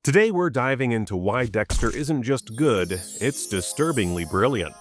Today we're diving into why Dexter isn't just good, it's disturbingly brilliant.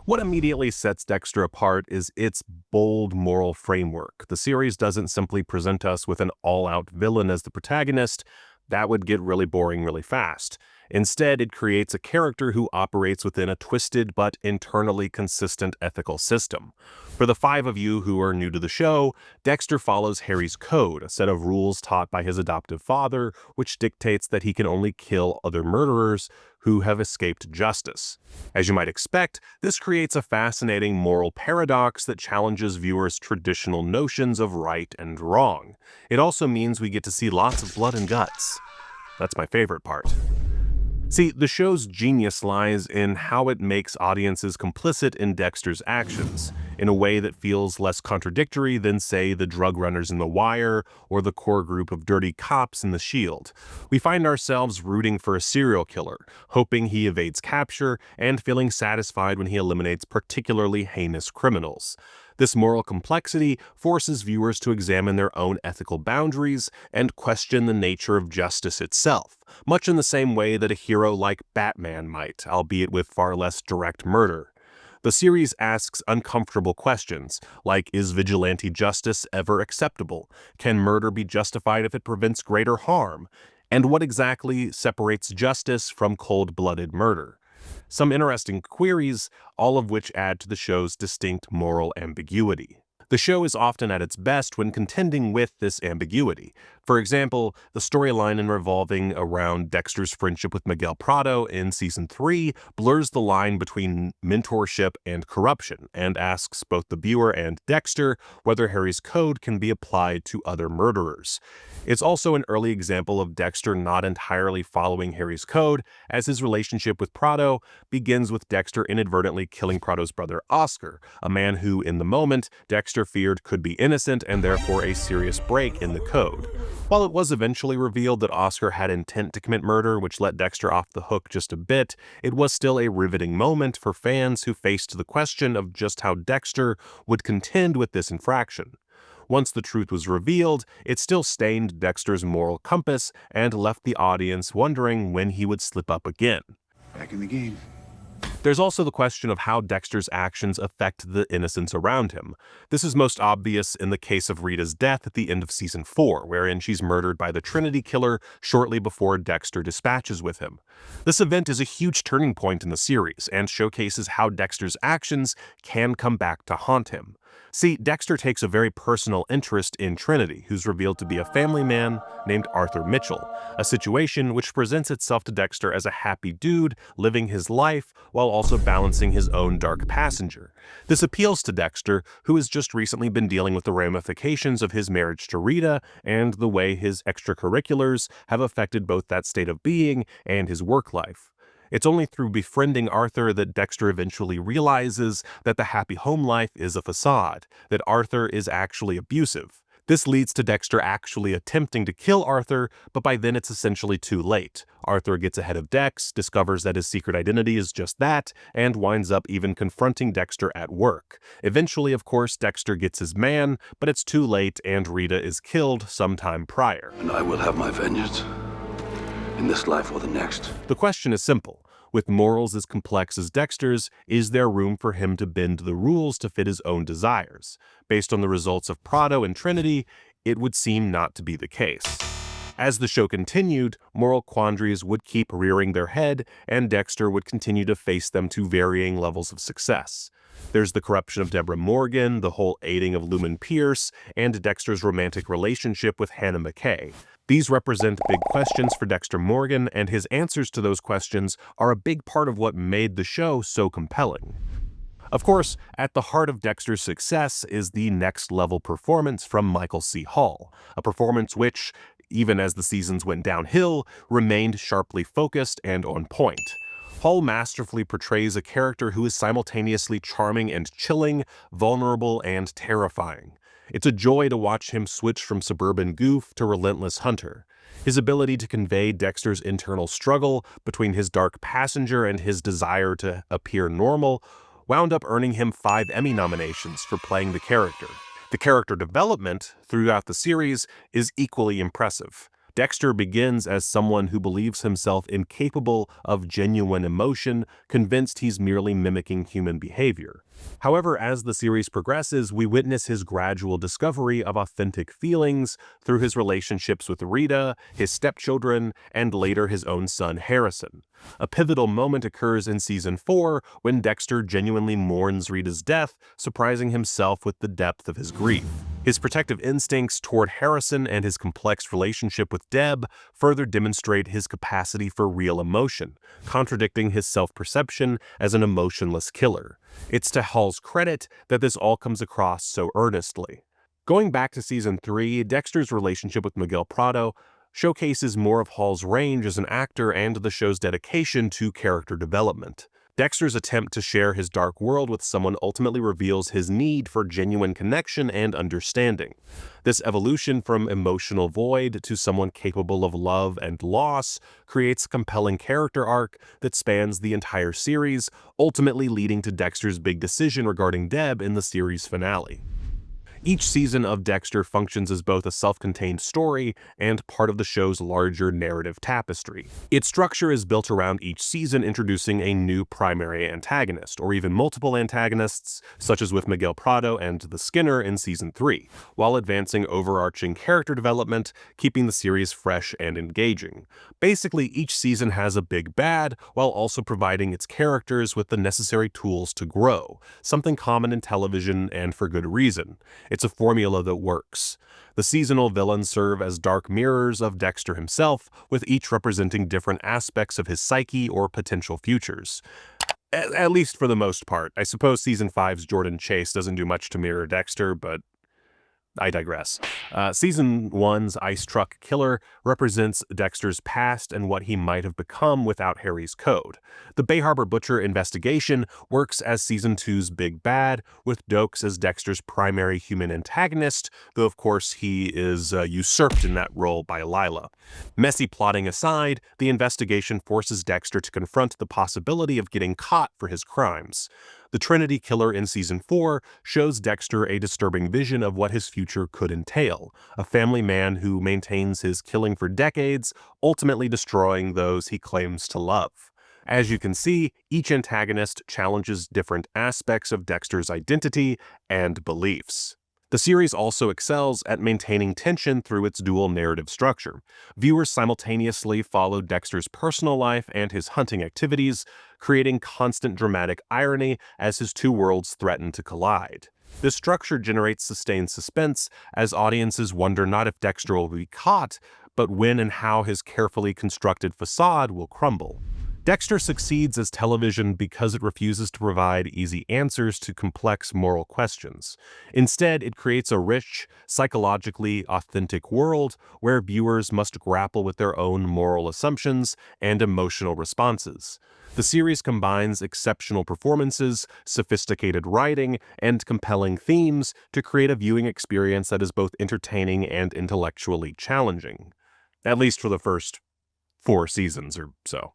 What immediately sets Dexter apart is its bold moral framework. The series doesn't simply present us with an all-out villain as the protagonist. That would get really boring really fast. Instead, it creates a character who operates within a twisted but internally consistent ethical system. For the five of you who are new to the show, Dexter follows Harry's code, a set of rules taught by his adoptive father, which dictates that he can only kill other murderers who have escaped justice. As you might expect, this creates a fascinating moral paradox that challenges viewers' traditional notions of right and wrong. It also means we get to see lots of blood and guts. That's my favorite part. See, the show's genius lies in how it makes audiences complicit in Dexter's actions, in a way that feels less contradictory than, say, the drug runners in The Wire or the core group of dirty cops in The Shield. We find ourselves rooting for a serial killer, hoping he evades capture, and feeling satisfied when he eliminates particularly heinous criminals. This moral complexity forces viewers to examine their own ethical boundaries and question the nature of justice itself, much in the same way that a hero like Batman might, albeit with far less direct murder. The series asks uncomfortable questions, like is vigilante justice ever acceptable? Can murder be justified if it prevents greater harm? And what exactly separates justice from cold-blooded murder? Some interesting queries, all of which add to the show's distinct moral ambiguity. The show is often at its best when contending with this ambiguity. For example, the storyline revolving around Dexter's friendship with Miguel Prado in Season 3 blurs the line between mentorship and corruption, and asks both the viewer and Dexter whether Harry's code can be applied to other murderers. It's also an early example of Dexter not entirely following Harry's code, as his relationship with Prado begins with Dexter inadvertently killing Prado's brother Oscar, a man who, in the moment, Dexter feared could be innocent and therefore a serious break in the code. While it was eventually revealed that Oscar had intent to commit murder, which let Dexter off the hook just a bit, it was still a riveting moment for fans who faced the question of just how Dexter would contend with this infraction. Once the truth was revealed, it still stained Dexter's moral compass and left the audience wondering when he would slip up again. Back in the game. There's also the question of how Dexter's actions affect the innocents around him. This is most obvious in the case of Rita's death at the end of Season 4, wherein she's murdered by the Trinity Killer shortly before Dexter dispatches with him. This event is a huge turning point in the series and showcases how Dexter's actions can come back to haunt him. See, Dexter takes a very personal interest in Trinity, who's revealed to be a family man named Arthur Mitchell, a situation which presents itself to Dexter as a happy dude living his life while also balancing his own dark passenger. This appeals to Dexter, who has just recently been dealing with the ramifications of his marriage to Rita and the way his extracurriculars have affected both that state of being and his work life. It's only through befriending Arthur that Dexter eventually realizes that the happy home life is a facade, that Arthur is actually abusive. This leads to Dexter actually attempting to kill Arthur, but by then it's essentially too late. Arthur gets ahead of Dex, discovers that his secret identity is just that, and winds up even confronting Dexter at work. Eventually, of course, Dexter gets his man, but it's too late and Rita is killed sometime prior. And I will have my vengeance. In this life or the next. The question is simple. With morals as complex as Dexter's, is there room for him to bend the rules to fit his own desires? Based on the results of Prado and Trinity, it would seem not to be the case. As the show continued, moral quandaries would keep rearing their head, and Dexter would continue to face them to varying levels of success. There's the corruption of Deborah Morgan, the whole aiding of Lumen Pierce, and Dexter's romantic relationship with Hannah McKay. These represent big questions for Dexter Morgan, and his answers to those questions are a big part of what made the show so compelling. Of course, at the heart of Dexter's success is the next-level performance from Michael C. Hall, a performance which, even as the seasons went downhill, remained sharply focused and on point. Hall masterfully portrays a character who is simultaneously charming and chilling, vulnerable and terrifying. It's a joy to watch him switch from suburban goof to relentless hunter. His ability to convey Dexter's internal struggle between his dark passenger and his desire to appear normal wound up earning him 5 Emmy nominations for playing the character. The character development throughout the series is equally impressive. Dexter begins as someone who believes himself incapable of genuine emotion, convinced he's merely mimicking human behavior. However, as the series progresses, we witness his gradual discovery of authentic feelings through his relationships with Rita, his stepchildren, and later his own son Harrison. A pivotal moment occurs in Season 4 when Dexter genuinely mourns Rita's death, surprising himself with the depth of his grief. His protective instincts toward Harrison and his complex relationship with Deb further demonstrate his capacity for real emotion, contradicting his self-perception as an emotionless killer. It's to Hall's credit that this all comes across so earnestly. Going back to Season 3, Dexter's relationship with Miguel Prado showcases more of Hall's range as an actor and the show's dedication to character development. Dexter's attempt to share his dark world with someone ultimately reveals his need for genuine connection and understanding. This evolution from emotional void to someone capable of love and loss creates a compelling character arc that spans the entire series, ultimately leading to Dexter's big decision regarding Deb in the series finale. Each season of Dexter functions as both a self-contained story and part of the show's larger narrative tapestry. Its structure is built around each season introducing a new primary antagonist, or even multiple antagonists, such as with Miguel Prado and the Skinner in Season 3, while advancing overarching character development, keeping the series fresh and engaging. Basically, each season has a big bad, while also providing its characters with the necessary tools to grow, something common in television and for good reason. It's a formula that works. The seasonal villains serve as dark mirrors of Dexter himself, with each representing different aspects of his psyche or potential futures. At least for the most part. I suppose Season 5's Jordan Chase doesn't do much to mirror Dexter, but I digress. Season 1's Ice Truck Killer represents Dexter's past and what he might have become without Harry's code. The Bay Harbor Butcher investigation works as Season 2's big bad, with Dokes as Dexter's primary human antagonist, though of course he is usurped in that role by Lila. Messy plotting aside, the investigation forces Dexter to confront the possibility of getting caught for his crimes. The Trinity Killer in Season 4 shows Dexter a disturbing vision of what his future could entail, a family man who maintains his killing for decades, ultimately destroying those he claims to love. As you can see, each antagonist challenges different aspects of Dexter's identity and beliefs. The series also excels at maintaining tension through its dual narrative structure. Viewers simultaneously follow Dexter's personal life and his hunting activities, creating constant dramatic irony as his two worlds threaten to collide. This structure generates sustained suspense as audiences wonder not if Dexter will be caught, but when and how his carefully constructed facade will crumble. Dexter succeeds as television because it refuses to provide easy answers to complex moral questions. Instead, it creates a rich, psychologically authentic world where viewers must grapple with their own moral assumptions and emotional responses. The series combines exceptional performances, sophisticated writing, and compelling themes to create a viewing experience that is both entertaining and intellectually challenging. At least for the first 4 seasons or so.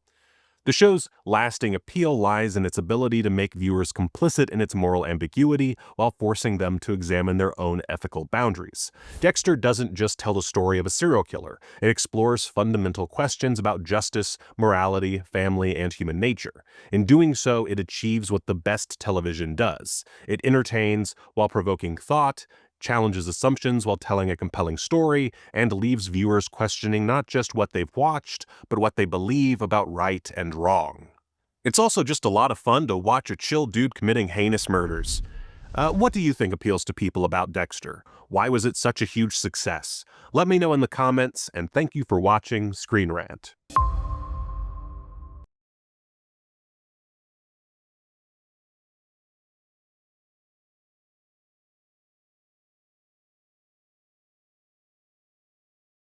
The show's lasting appeal lies in its ability to make viewers complicit in its moral ambiguity while forcing them to examine their own ethical boundaries. Dexter doesn't just tell the story of a serial killer. It explores fundamental questions about justice, morality, family, and human nature. In doing so, it achieves what the best television does. It entertains while provoking thought, challenges assumptions while telling a compelling story, and leaves viewers questioning not just what they've watched, but what they believe about right and wrong. It's also just a lot of fun to watch a chill dude committing heinous murders. What do you think appeals to people about Dexter? Why was it such a huge success? Let me know in the comments, and thank you for watching ScreenRant.